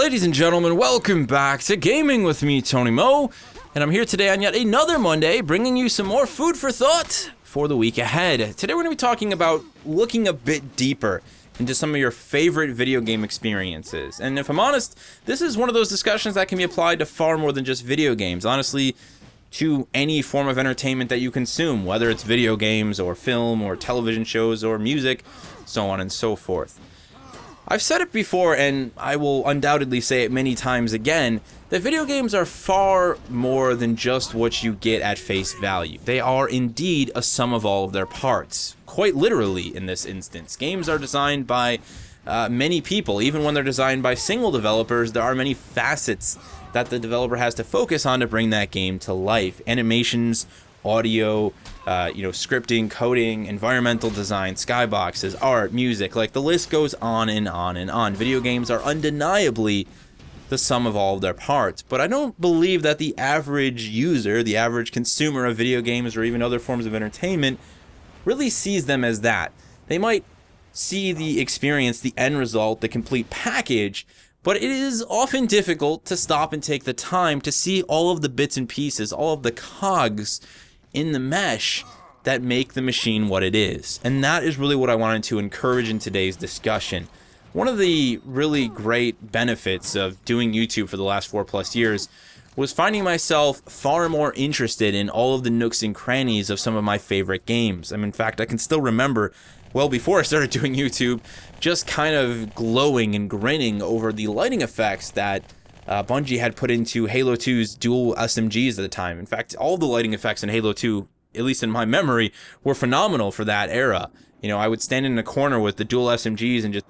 Ladies and gentlemen, welcome back to Gaming with me, Tony Mo, and I'm here today on yet another Monday, bringing you some more food for thought for the week ahead. Today we're going to be talking about looking a bit deeper into some of your favorite video game experiences. And if I'm honest, this is one of those discussions that can be applied to far more than just video games. Honestly, to any form of entertainment that you consume, whether it's video games or film or television shows or music, so on and so forth. I've said it before, and I will undoubtedly say it many times again, that video games are far more than just what you get at face value. They are indeed a sum of all of their parts, quite literally in this instance. Games are designed by many people. Even when they're designed by single developers, there are many facets that the developer has to focus on to bring that game to life. Animations, audio, scripting, coding, environmental design, skyboxes, art, music, like the list goes on and on and on. Video games are undeniably the sum of all of their parts, but I don't believe that the average user, the average consumer of video games or even other forms of entertainment really sees them as that. They might see the experience, the end result, the complete package, but it is often difficult to stop and take the time to see all of the bits and pieces, all of the cogs in the mesh that make the machine what it is. And that is really what I wanted to encourage in today's discussion. One of the really great benefits of doing YouTube for the last 4+ years was finding myself far more interested in all of the nooks and crannies of some of my favorite games. In fact, I can still remember, well before I started doing YouTube, just kind of glowing and grinning over the lighting effects that Bungie had put into Halo 2's dual SMGs at the time. In fact, all the lighting effects in Halo 2, at least in my memory, were phenomenal for that era. I would stand in a corner with the dual SMGs and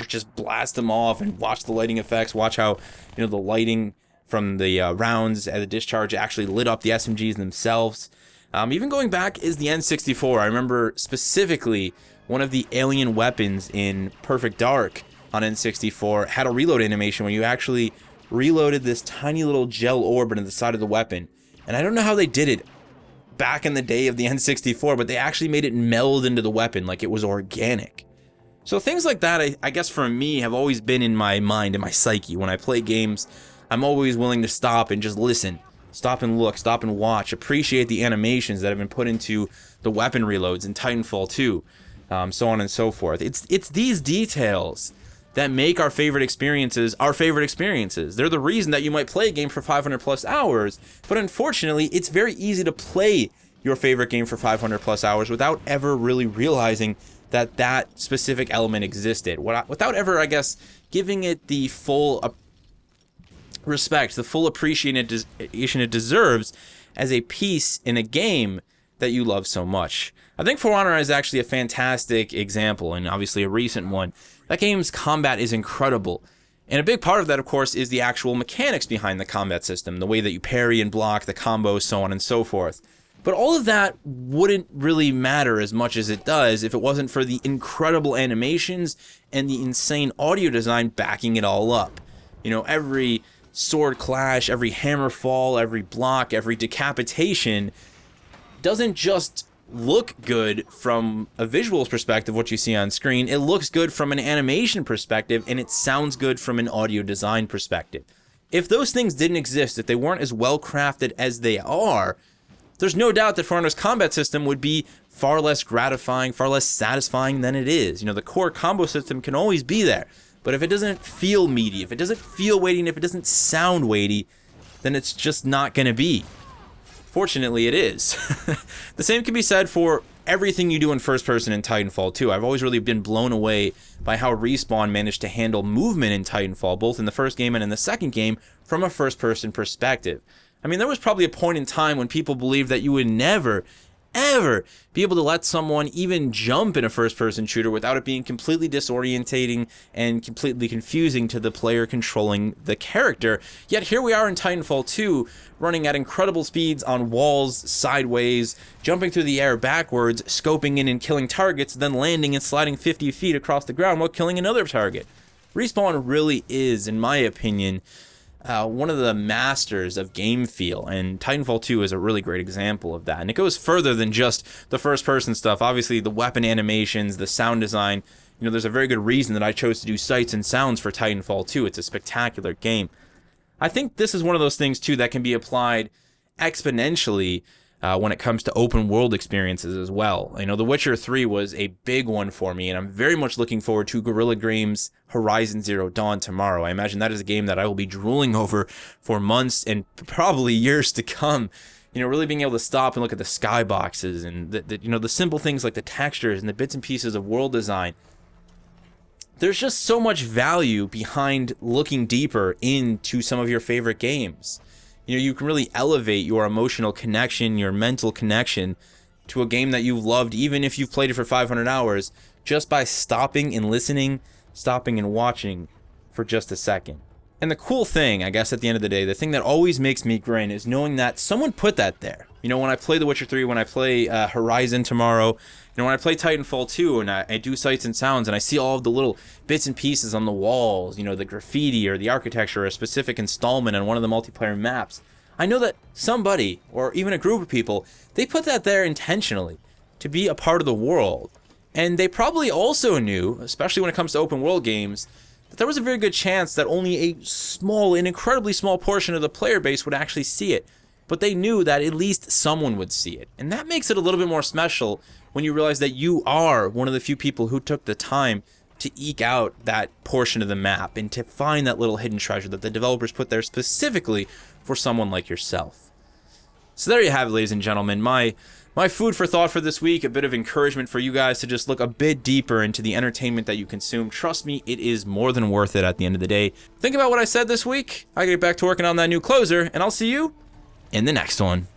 just blast them off and watch the lighting effects, watch how, the lighting from the rounds at the discharge actually lit up the SMGs themselves. Even going back is the N64. I remember specifically one of the alien weapons in Perfect Dark on N64 had a reload animation where you actually reloaded this tiny little gel orb into the side of the weapon. And I don't know how they did it back in the day of the N64, but they actually made it meld into the weapon like it was organic. So things like that, I guess for me, have always been in my mind, in my psyche. When I play games, I'm always willing to stop and just listen. Stop and look, stop and watch, appreciate the animations that have been put into the weapon reloads in Titanfall 2, so on and so forth. It's these details that make our favorite experiences. They're the reason that you might play a game for 500+ hours, but unfortunately, it's very easy to play your favorite game for 500+ hours without ever really realizing that that specific element existed, without ever, I guess, giving it the full respect, the full appreciation it deserves as a piece in a game that you love so much. I think For Honor is actually a fantastic example, and obviously a recent one. That game's combat is incredible. And a big part of that, of course, is the actual mechanics behind the combat system, the way that you parry and block, the combos, so on and so forth. But all of that wouldn't really matter as much as it does if it wasn't for the incredible animations and the insane audio design backing it all up. Every sword clash, every hammer fall, every block, every decapitation doesn't just look good from a visuals perspective, what you see on screen. It looks good from an animation perspective, and it sounds good from an audio design perspective. If those things didn't exist, if they weren't as well crafted as they are, there's no doubt that For Honor's combat system would be far less gratifying, far less satisfying than it is. The core combo system can always be there, but if it doesn't feel meaty, if it doesn't feel weighty, and if it doesn't sound weighty, then it's just not going to be. Fortunately, it is. The same can be said for everything you do in first person in Titanfall 2. I've always really been blown away by how Respawn managed to handle movement in Titanfall, both in the first game and in the second game, from a first person perspective. There was probably a point in time when people believed that you would never, ever be able to let someone even jump in a first-person shooter without it being completely disorientating and completely confusing to the player controlling the character. Yet here we are in Titanfall 2, running at incredible speeds on walls, sideways, jumping through the air backwards, scoping in and killing targets, then landing and sliding 50 feet across the ground while killing another target. Respawn really is, in my opinion, one of the masters of game feel, and Titanfall 2 is a really great example of that. And it goes further than just the first-person stuff. Obviously, the weapon animations, the sound design. You know, there's a very good reason that I chose to do sights and sounds for Titanfall 2. It's a spectacular game. I think this is one of those things, too, that can be applied exponentially when it comes to open world experiences as well. You know, The Witcher 3 was a big one for me, and I'm very much looking forward to Guerrilla Games' Horizon Zero Dawn tomorrow. I imagine that is a game that I will be drooling over for months and probably years to come. You know, really being able to stop and look at the skyboxes and the simple things like the textures and the bits and pieces of world design. There's just so much value behind looking deeper into some of your favorite games. You know, you can really elevate your emotional connection, your mental connection to a game that you've loved, even if you've played it for 500 hours, just by stopping and listening, stopping and watching for just a second. And the cool thing, I guess, at the end of the day, the thing that always makes me grin is knowing that someone put that there. You know, when I play The Witcher 3, when I play Horizon tomorrow, you know, when I play Titanfall 2 and I do sights and sounds and I see all of the little bits and pieces on the walls, you know, the graffiti or the architecture or a specific installment on one of the multiplayer maps, I know that somebody, or even a group of people, they put that there intentionally to be a part of the world. And they probably also knew, especially when it comes to open world games, that there was a very good chance that only an incredibly small portion of the player base would actually see it. But they knew that at least someone would see it. And that makes it a little bit more special when you realize that you are one of the few people who took the time to eke out that portion of the map and to find that little hidden treasure that the developers put there specifically for someone like yourself. So there you have it, ladies and gentlemen, my food for thought for this week, a bit of encouragement for you guys to just look a bit deeper into the entertainment that you consume. Trust me, it is more than worth it at the end of the day. Think about what I said this week. I get back to working on that new closer, and I'll see you in the next one.